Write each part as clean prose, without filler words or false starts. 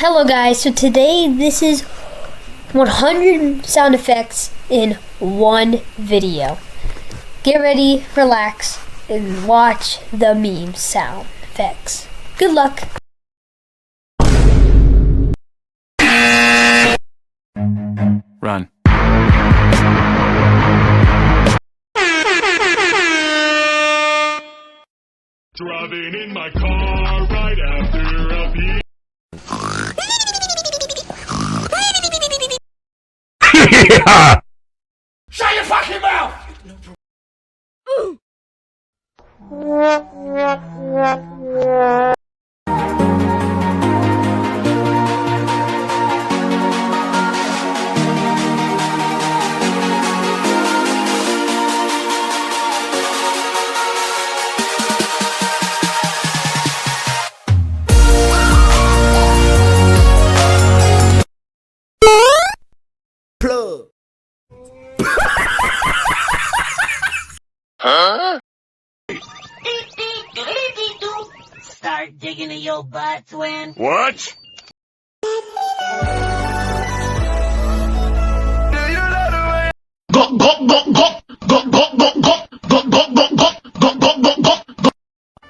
Hello guys, so today this is 100 sound effects in one video. Get ready, relax, and watch the meme sound effects. Good luck. Run. Driving in my car right after a pee. Yeah! Shut your fucking mouth! Plug. Huh? Start digging in your butt, twin. What?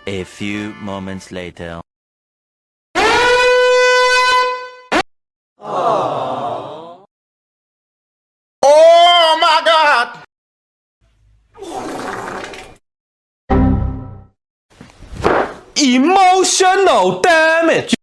A few moments later. Oh my God! Emotional damage.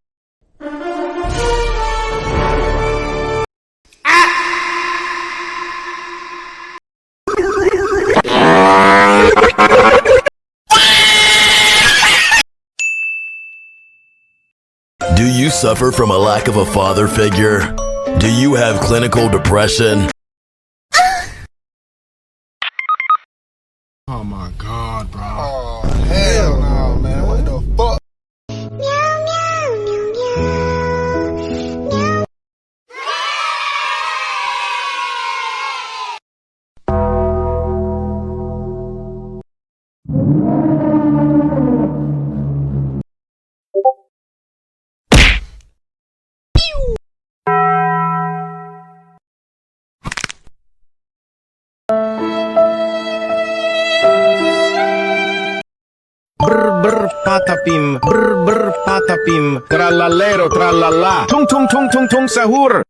Do you suffer from a lack of a father figure? Do you have clinical depression? Oh my God, bro. Oh, hell no, man. What the fuck? Brr brr patapim, brr brr patapim, tralalero tralala, tung tung tung tung tung sahur.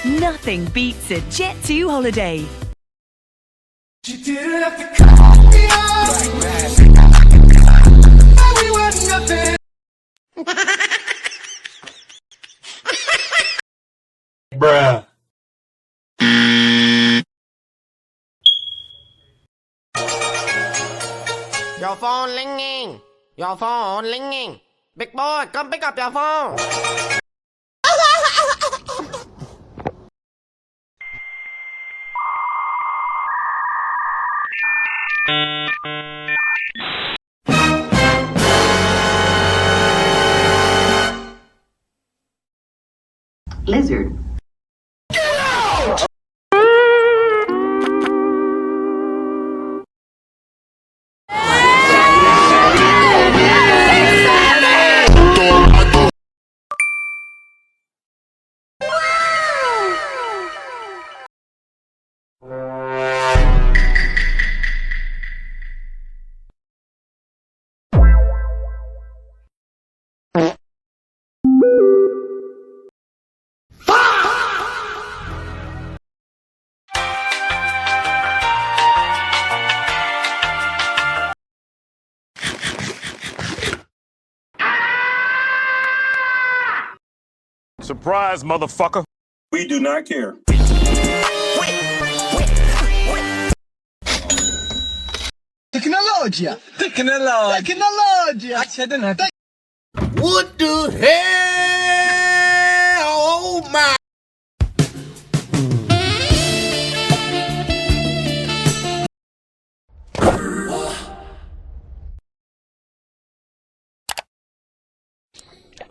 Nothing beats a Jet2 holiday. Bruh. Your phone ringing. Your phone ringing. Big boy, come pick up your phone. Lizard. Surprise, motherfucker. We do not care. Technologia. What the hell? Oh my.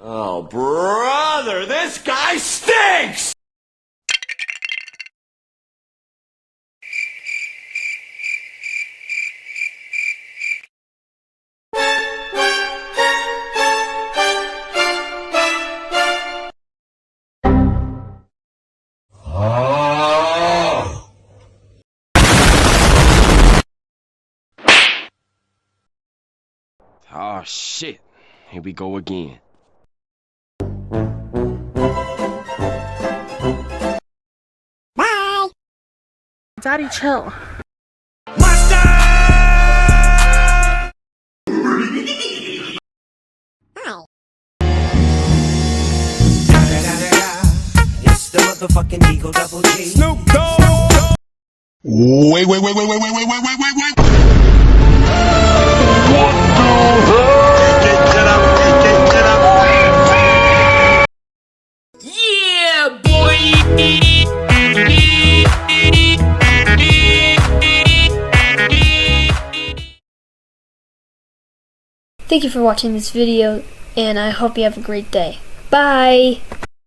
Oh, brother, this guy stinks! Oh shit. Here we go again. Daddy, chill. It's the motherfucking Eagle Double G. Snoop Dogg. Wait. Thank you for watching this video, and I hope you have a great day. Bye!